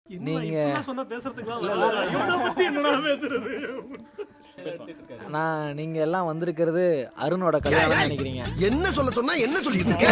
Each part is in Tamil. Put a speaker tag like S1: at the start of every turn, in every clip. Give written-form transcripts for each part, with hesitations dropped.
S1: நீங்க
S2: சொன்னா பேசுறதுக்கு பேசுறது
S1: நீங்க எல்லாம் வந்திருக்கிறது அருணோட கல்யாணம் நினைக்கிறீங்க.
S3: என்ன சொல்ல சொன்னா என்ன சொல்லிட்டு இருக்க?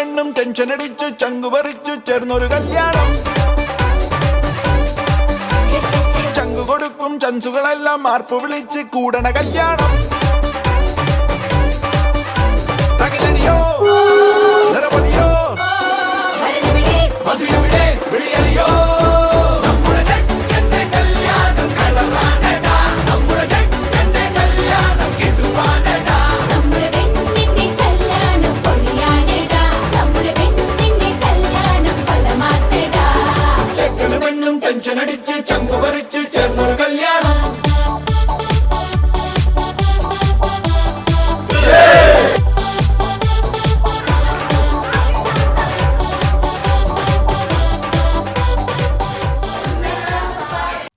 S4: െന്നും ടെൻഷൻ അടിച്ചു ചങ്കു പറിച്ചു ചേർന്നൊരു കല്യാണം ചങ്കു കൊടുക്കും ചൻസുകളെല്ലാം മാർപ്പ് വിളിച്ച് കൂടണ കല്യാണം തകിലടിയോ നിറപൊടിയോ മധുരവിടെ വിളിയലിയോ ടെൻഷനടിച്ച് ചങ്കു പറിച്ച് ചേർന്നൊരു കല്യാണം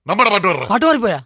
S5: നമ്മുടെ പാട്ട്
S3: പാറി പോയാ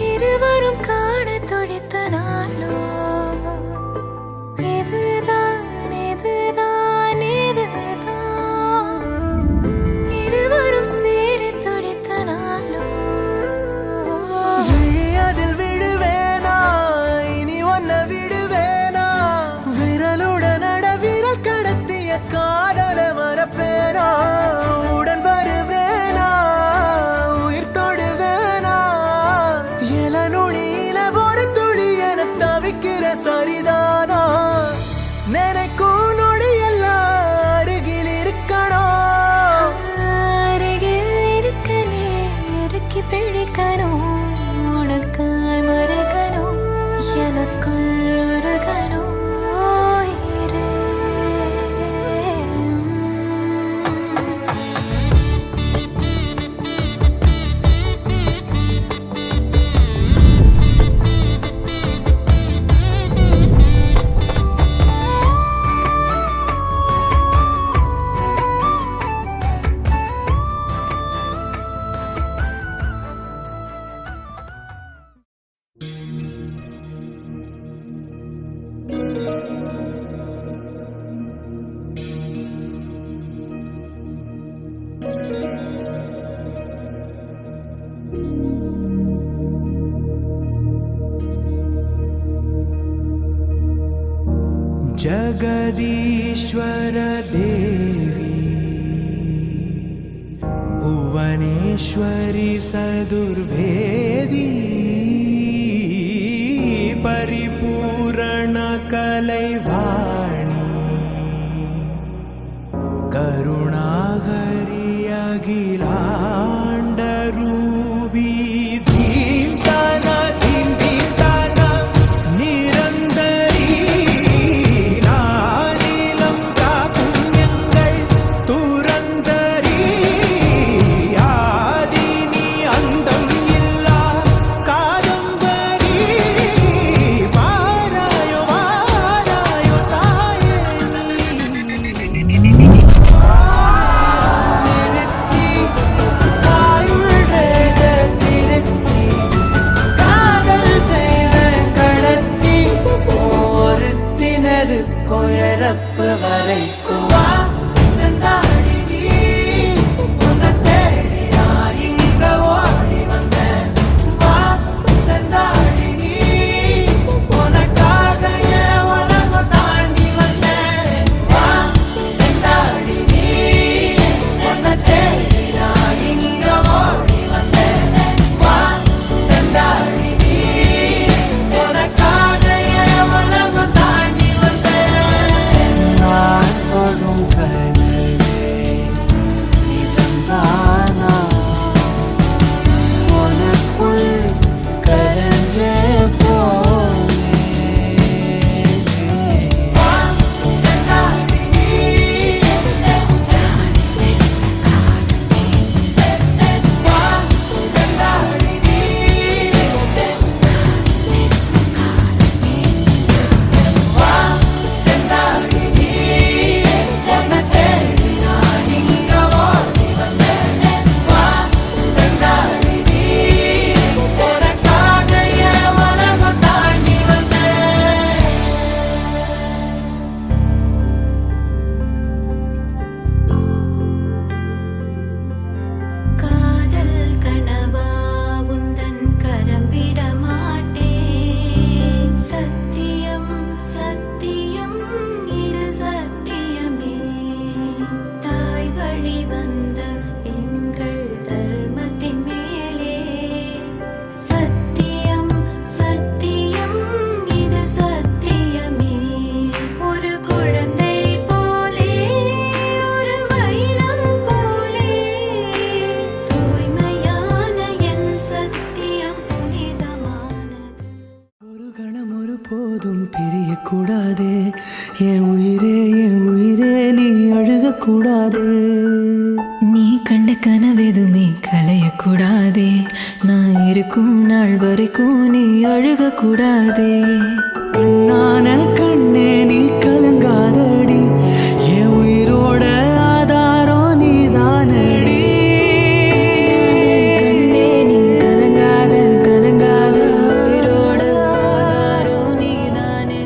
S6: இருவரும் காண துடித்த நாளோ இதுதான் இதுதான் இதுதான் இருவரும் சேரி துடித்த நாளோ
S7: அதில் விடுவேனா இனி ஒன்ன விடுவேனா விரலுடன் நட விரல் கடத்திய காதல மறப்பேனா உடன் வருவேனா உயிர் தொடுவேனா இளநுழியில ஒரு துளி என தவிக்கிற சரிதானா நினைக்கும் நொடியெல்லாம் அருகில் இருக்கணும்
S6: அருகில் இருக்க நீ இறுக்கி பிடிக்கணும் உனக்காய் மறக்கணும் எனக்குள் உருகணும்
S7: जगदीश्वर देवी भुवनेश्वरी सदुर्वेदी परिपूर्ण कलैवाणी करुणाहरि अखिलाण्ड रूपी कादंबरी இருக்கும் இறப்பு வரைக்கும் வா செந்தாடி நீ உன்னை தேடி நான் இங்க ஓடி வந்தேன் வா செந்தாடி நீ உனக்காக என் உலகம் தாண்டி வந்தேன் வா செந்தாடி நீ உன்னை தேடி நான் இங்க ஓடி வந்தேன் வா செந்தாடி நீ உனக்காக என் உலகம் தாண்டி வந்தேன் நான் தொடும் கனவே நிஜம்தானா உனக்குள் கரைஞ்சே
S6: காதல் கனவா உந்தன் கரம் விட மாட்டேன் சத்தியம் சத்தியம் இது சத்தியமே தாய் வழி வந்த எங்கள் தர்மத்தின் மேலே சத்தியம் சத்தியம் இது சத்தியமே ஒரு குழந்தை போலே ஒரு வைரம் போலே தூய்மையான என் சத்தியம் புனிதமானது
S7: ஒரு கணம் ஒரு போதும் பிரியக்கூடாதே என் உயிரே நீ அழுகக்கூடாதே
S6: நீ கண்ட கனவெதுமே கலையக்கூடாதே நான் இருக்கும் நாள் வரைக்கும் நீ அழுகக்கூடாதே
S7: கண்ணான கண்ணே நீ கலங்காதடி என் உயிரோட ஆதாரம் நீதானடி
S6: கண்ணே நீ கலங்காத கலங்காத உயிரோட ஆதாரம் நீதானே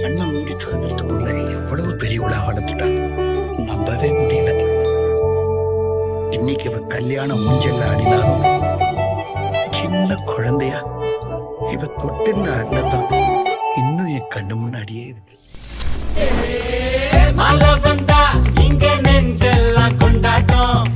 S3: கண்ணை மூடி திறக்கிறதுக்குள்ள எவ்வளவு பெரியவளா வளர்த்துட்டா நம்பவே முடியல. இன்னைக்கு இவ கல்யாண ஊஞ்சல்ல ஆடினாலும் சின்ன குழந்தையா இவ தொட்டின அண்ணதான் இன்னும் என் கண்ணு முன்னாடியே இருக்கு.
S7: மழை வந்தா இங்க நெஞ்செல்லாம் கொண்டாட்டம்